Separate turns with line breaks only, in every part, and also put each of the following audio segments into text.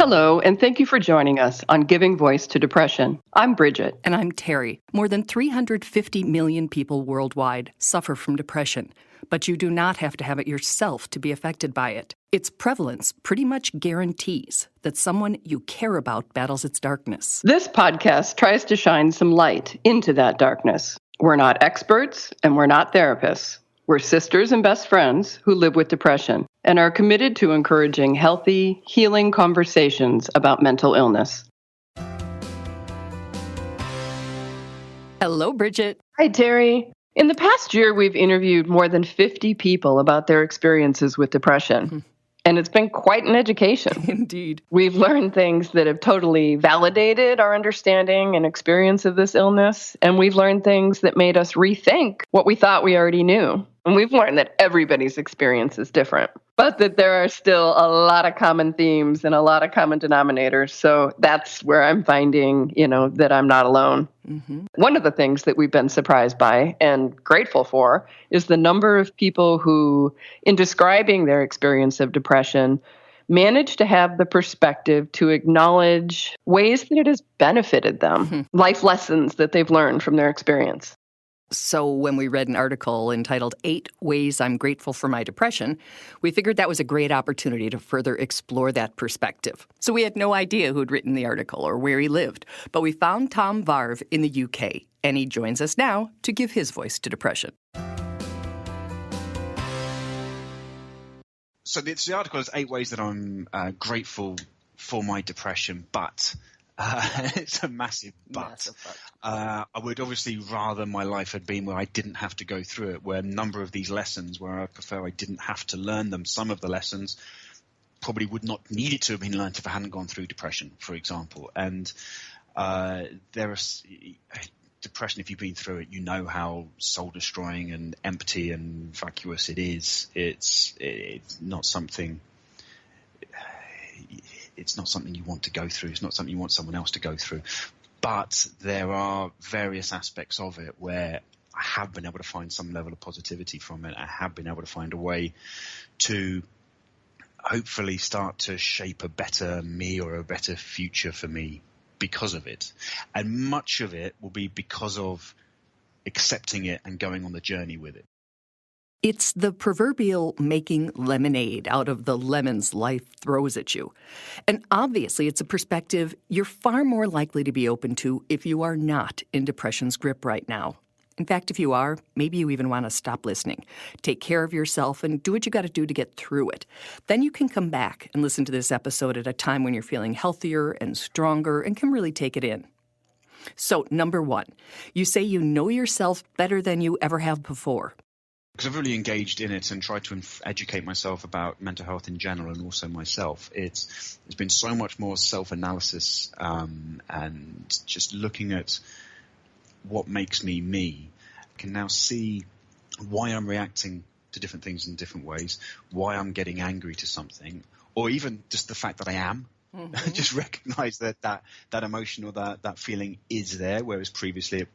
Hello, and thank you for joining us on Giving Voice to Depression. I'm Bridget.
And I'm Terry. More than 350 million people worldwide suffer from depression, but you do not have to have it yourself to be affected by it. Its prevalence pretty much guarantees that someone you care about battles its darkness.
This podcast tries to shine some light into that darkness. We're not experts, and we're not therapists. We're sisters and best friends who live with depression and are committed to encouraging healthy, healing conversations about mental illness.
Hello, Bridget.
Hi, Terry. In the past year, we've interviewed more than 50 people about their experiences with depression. And it's been quite an education.
Indeed.
We've learned things that have totally validated our understanding and experience of this illness. And we've learned things that made us rethink what we thought we already knew. And we've learned that everybody's experience is different, but that there are still a lot of common themes and a lot of common denominators. So that's where I'm finding, that I'm not alone. Mm-hmm. One of the things that we've been surprised by and grateful for is the number of people who, in describing their experience of depression, manage to have the perspective to acknowledge ways that it has benefited them, life lessons that they've learned from their experience.
So when we read an article entitled 8 Ways I'm Grateful for My Depression, we figured that was a great opportunity to further explore that perspective. So we had no idea who'd written the article or where he lived, but we found Tom Wavre in the UK, and he joins us now to give his voice to depression.
So the article is 8 ways that I'm grateful for my depression, but it's a massive but. I would obviously rather my life had been where I didn't have to go through it, where a number of these lessons, where I prefer I didn't have to learn them. Some of the lessons probably would not needed to have been learned if I hadn't gone through depression, for example. And depression, if you've been through it, you know how soul-destroying and empty and vacuous it is. It's not something. It's not something you want to go through. It's not something you want someone else to go through. But there are various aspects of it where I have been able to find some level of positivity from it. I have been able to find a way to hopefully start to shape a better me or a better future for me because of it. And much of it will be because of accepting it and going on the journey with it.
It's the proverbial making lemonade out of the lemons life throws at you. And obviously, it's a perspective you're far more likely to be open to if you are not in depression's grip right now. In fact, if you are, maybe you even want to stop listening. Take care of yourself and do what you got to do to get through it. Then you can come back and listen to this episode at a time when you're feeling healthier and stronger and can really take it in. So, number 1, you say you know yourself better than you ever have before.
Because I've really engaged in it and tried to educate myself about mental health in general and also myself. It's been so much more self-analysis and just looking at what makes me me. I can now see why I'm reacting to different things in different ways, why I'm getting angry to something, or even just the fact that I am. Mm-hmm. Just recognize that emotion or that feeling is there, whereas previously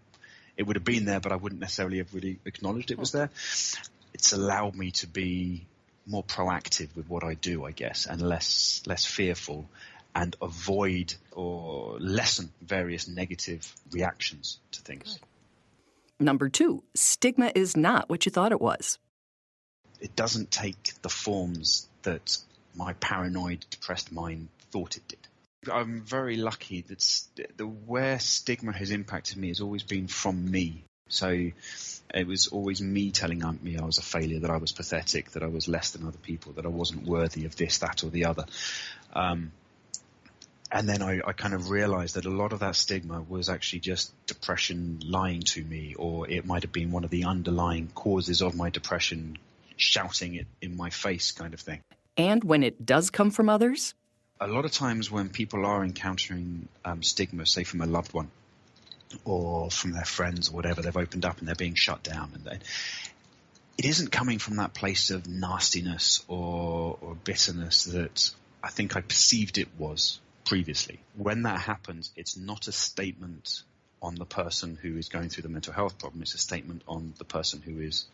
it would have been there, but I wouldn't necessarily have really acknowledged it was there. It's allowed me to be more proactive with what I do, I guess, and less fearful and avoid or lessen various negative reactions to things.
Number 2, stigma is not what you thought it was.
It doesn't take the forms that my paranoid, depressed mind thought it did. I'm very lucky that where stigma has impacted me has always been from me. So it was always me telling me I was a failure, that I was pathetic, that I was less than other people, that I wasn't worthy of this, that, or the other. And then I kind of realized that a lot of that stigma was actually just depression lying to me, or it might have been one of the underlying causes of my depression shouting it in my face kind of thing.
And when it does come from others?
A lot of times when people are encountering stigma, say from a loved one or from their friends or whatever, they've opened up and they're being shut down, and it isn't coming from that place of nastiness or bitterness that I think I perceived it was previously. When that happens, it's not a statement on the person who is going through the mental health problem. It's a statement on the person who is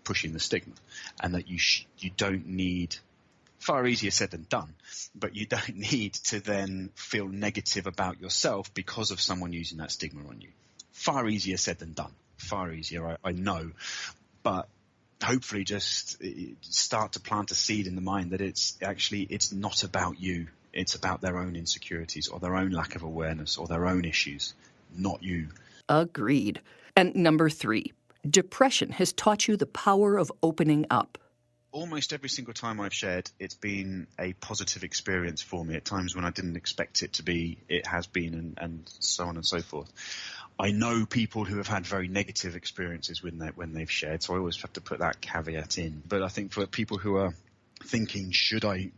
pushing the stigma, and that you don't need Far easier said than done, but you don't need to then feel negative about yourself because of someone using that stigma on you. Far easier said than done. Far easier, I know, but hopefully just start to plant a seed in the mind that it's not about you. It's about their own insecurities or their own lack of awareness or their own issues, not you.
Agreed. And number 3, depression has taught you the power of opening up.
Almost every single time I've shared, it's been a positive experience for me. At times when I didn't expect it to be, it has been, and so on and so forth. I know people who have had very negative experiences when they've shared, so I always have to put that caveat in. But I think for people who are thinking, should I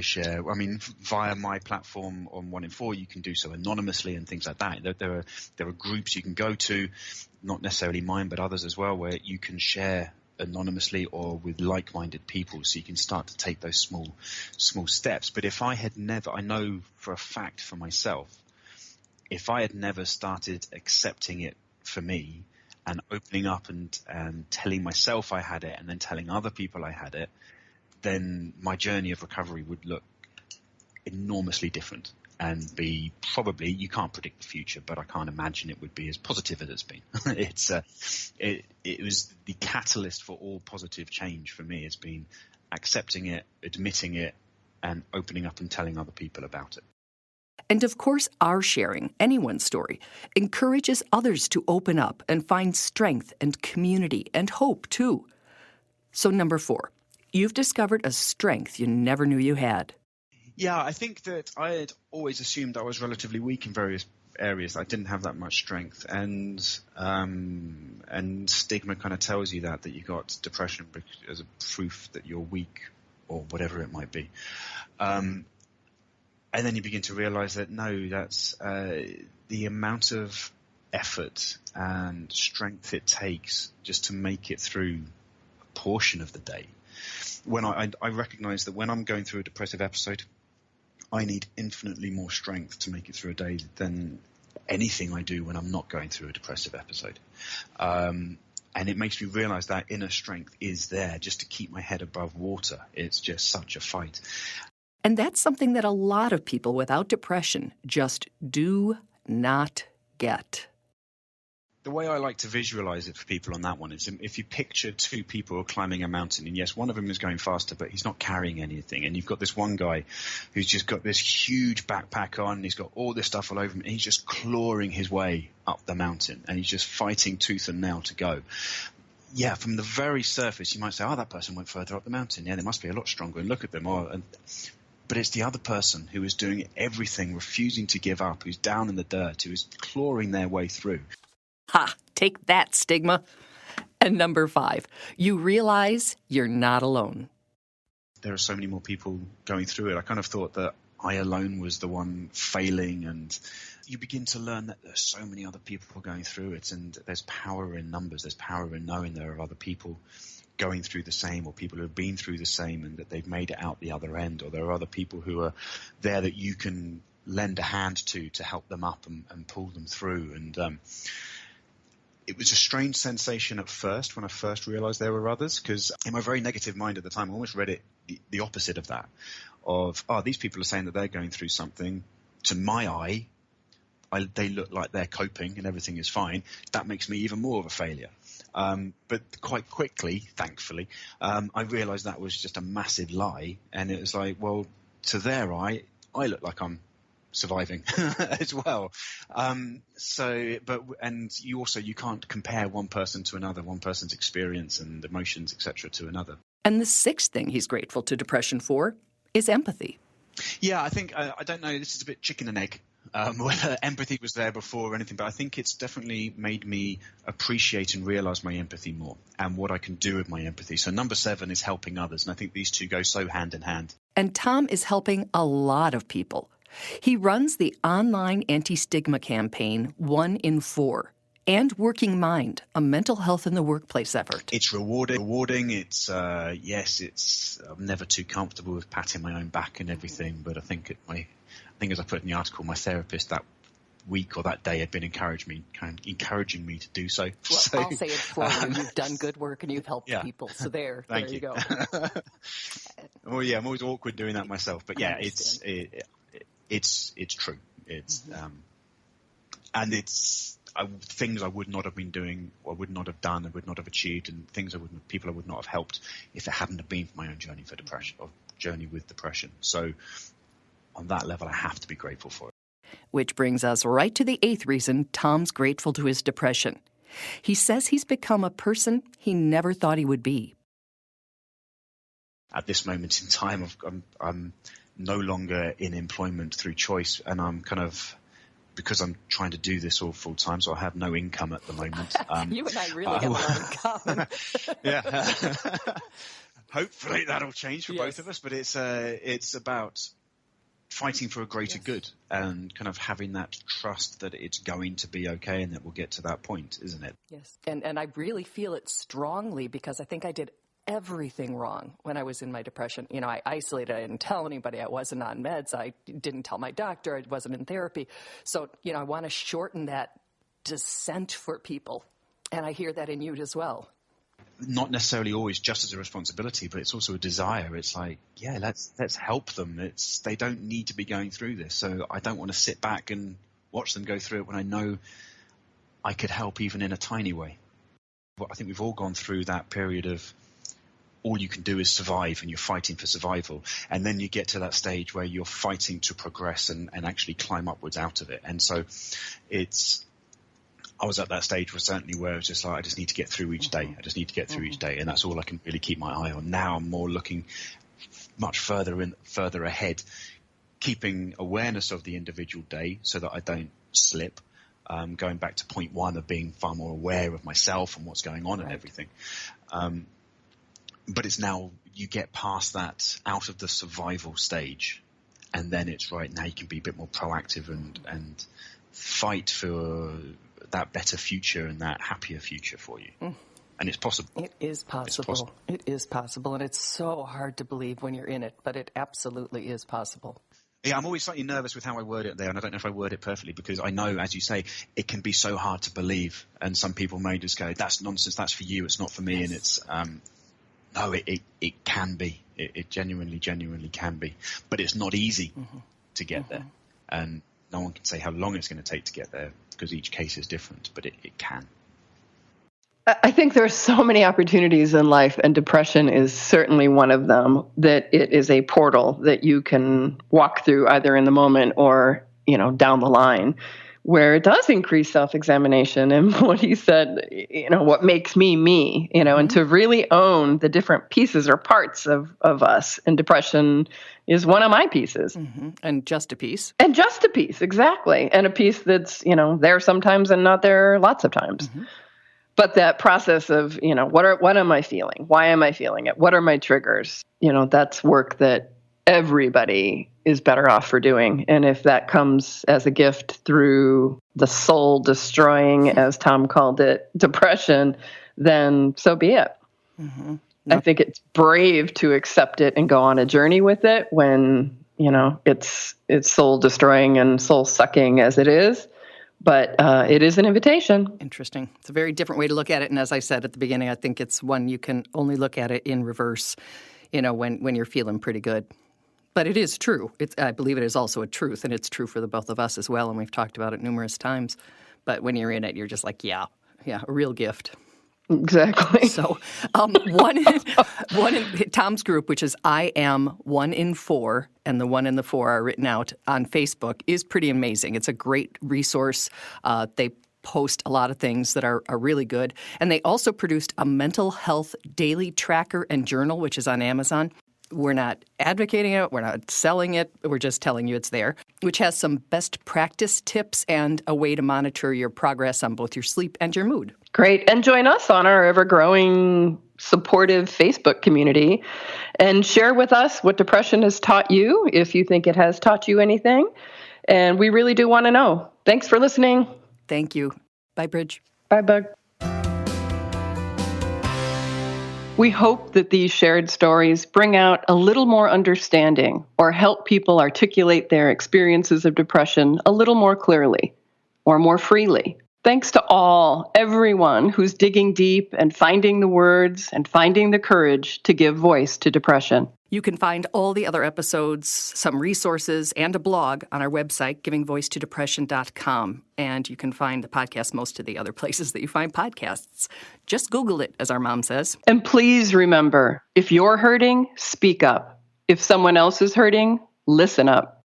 share? I mean, via my platform on 1 in 4, you can do so anonymously and things like that. There are groups you can go to, not necessarily mine, but others as well, where you can share anonymously or with like-minded people, so you can start to take those small steps. But if I had never, I know for a fact for myself, if I had never started accepting it for me and opening up and telling myself I had it and then telling other people I had it, then my journey of recovery would look enormously different and be probably, you can't predict the future, but I can't imagine it would be as positive as it's been. It was the catalyst for all positive change for me. It's been accepting it, admitting it, and opening up and telling other people about it.
And of course, our sharing, anyone's story, encourages others to open up and find strength and community and hope, too. So number 4, you've discovered a strength you never knew you had.
Yeah, I think that I had always assumed I was relatively weak in various areas. I didn't have that much strength, and stigma kind of tells you that you got depression as a proof that you're weak or whatever it might be. And then you begin to realize that no, that's the amount of effort and strength it takes just to make it through a portion of the day. When I recognize that when I'm going through a depressive episode, I need infinitely more strength to make it through a day than anything I do when I'm not going through a depressive episode. And it makes me realize that inner strength is there just to keep my head above water. It's just such a fight.
And that's something that a lot of people without depression just do not get.
The way I like to visualize it for people on that one is if you picture 2 people climbing a mountain, and yes, one of them is going faster, but he's not carrying anything. And you've got this one guy who's just got this huge backpack on, and he's got all this stuff all over him, and he's just clawing his way up the mountain, and he's just fighting tooth and nail to go. Yeah, from the very surface, you might say, oh, that person went further up the mountain. Yeah, they must be a lot stronger, and look at them. But it's the other person who is doing everything, refusing to give up, who's down in the dirt, who is clawing their way through.
Ha! Take that, stigma. And number 5, you realize you're not alone.
There are so many more people going through it. I kind of thought that I alone was the one failing, and you begin to learn that there's so many other people going through it, and there's power in numbers. There's power in knowing there are other people going through the same, or people who have been through the same and that they've made it out the other end, or there are other people who are there that you can lend a hand to help them up and pull them through. And it was a strange sensation at first when I first realized there were others, because in my very negative mind at the time, I almost read it the opposite of that, of, these people are saying that they're going through something. To my eye, they look like they're coping and everything is fine. That makes me even more of a failure. But quite quickly, thankfully, I realized that was just a massive lie. And it was like, well, to their eye, I look like I'm surviving as well. And you can't compare one person to another, one person's experience and emotions, etc., to another.
And the 6th thing he's grateful to depression for is empathy.
Yeah, I think, I don't know, this is a bit chicken and egg. Whether empathy was there before or anything, but I think it's definitely made me appreciate and realize my empathy more and what I can do with my empathy. So number 7 is helping others, and I think these two go so hand in hand.
And Tom is helping a lot of people. He runs the online anti-stigma campaign 1 in 4 and Working Mind, a mental health in the workplace effort.
It's rewarding. It's I'm never too comfortable with patting my own back and everything, but I think as I put in the article, my therapist that week or that day had been encouraging me to do so.
Well, I'll say it for you. You've done good work and you've helped people. So there you go.
Oh yeah, I'm always awkward doing that myself. But yeah, it's true. It's and it's things I would not have been doing, or would not have done, and would not have achieved, and people I would not have helped if it hadn't have been for my own journey for depression, or journey with depression. So on that level, I have to be grateful for it.
Which brings us right to the 8th reason Tom's grateful to his depression. He says he's become a person he never thought he would be.
At this moment in time, I'm no longer in employment through choice, and I'm because I'm trying to do this all full time, so I have no income at the moment.
You and I really have a lot in common.
Yeah. Hopefully that'll change for both of us, but it's about fighting for a greater good and kind of having that trust that it's going to be okay and that we'll get to that point, isn't it?
Yes. And I really feel it strongly because I think I did everything wrong when I was in my depression. I isolated. I didn't tell anybody. I wasn't on meds. I didn't tell my doctor. I wasn't in therapy. So, I want to shorten that descent for people. And I hear that in you as well.
Not necessarily always just as a responsibility, but it's also a desire. It's like, yeah, let's help them. They don't need to be going through this. So I don't want to sit back and watch them go through it when I know I could help even in a tiny way. But I think we've all gone through that period of all you can do is survive, and you're fighting for survival. And then you get to that stage where you're fighting to progress and actually climb upwards out of it. And so I was at that stage certainly where it was just like, I just need to get through each day. I just need to get through each day. And that's all I can really keep my eye on. Now I'm more looking much further ahead, keeping awareness of the individual day so that I don't slip. Going back to point 1 of being far more aware of myself and what's going on and everything. But it's now you get past that, out of the survival stage, and then it's right now you can be a bit more proactive and fight for that better future and that happier future for you. And it's possible.
It is possible. It is possible. And it's so hard to believe when you're in it, but it absolutely is possible.
Yeah, I'm always slightly nervous with how I word it there, and I don't know if I word it perfectly because I know, as you say, it can be so hard to believe. And some people may just go, that's nonsense, that's for you, it's not for me. Yes. And it's no, it can be. It genuinely can be. But it's not easy to get there. And no one can say how long it's going to take to get there because each case is different, but it can.
I think there are so many opportunities in life, and depression is certainly one of them, that it is a portal that you can walk through either in the moment or, down the line, where it does increase self-examination and what he said, what makes me, and to really own the different pieces or parts of us. And depression is one of my pieces.
And just a piece.
And just a piece, exactly. And a piece that's, there sometimes and not there lots of times. But that process of, what am I feeling? Why am I feeling it? What are my triggers? That's work that everybody is better off for doing. And if that comes as a gift through the soul destroying, as Tom called it, depression, then so be it. I think it's brave to accept it and go on a journey with it when, it's soul destroying and soul sucking as it is. But it is an invitation.
Interesting. It's a very different way to look at it. And as I said at the beginning, I think it's one you can only look at it in reverse, when you're feeling pretty good. But it is true. I believe it is also a truth, and it's true for the both of us as well, and we've talked about it numerous times. But when you're in it, you're just like, yeah, a real gift.
Exactly.
So one in Tom's group, which is I Am 1 in 4, and the 1 in the 4 are written out on Facebook, is pretty amazing. It's a great resource. They post a lot of things that are really good. And they also produced a mental health daily tracker and journal, which is on Amazon. We're not advocating it. We're not selling it. We're just telling you it's there, which has some best practice tips and a way to monitor your progress on both your sleep and your mood.
Great. And join us on our ever-growing supportive Facebook community and share with us what depression has taught you, if you think it has taught you anything. And we really do want to know. Thanks for listening.
Thank you. Bye, Bridge.
Bye, Bug. We hope that these shared stories bring out a little more understanding or help people articulate their experiences of depression a little more clearly or more freely. Thanks to everyone who's digging deep and finding the words and finding the courage to give voice to depression.
You can find all the other episodes, some resources, and a blog on our website, givingvoicetodepression.com. And you can find the podcast most of the other places that you find podcasts. Just Google it, as our mom says.
And please remember, if you're hurting, speak up. If someone else is hurting, listen up.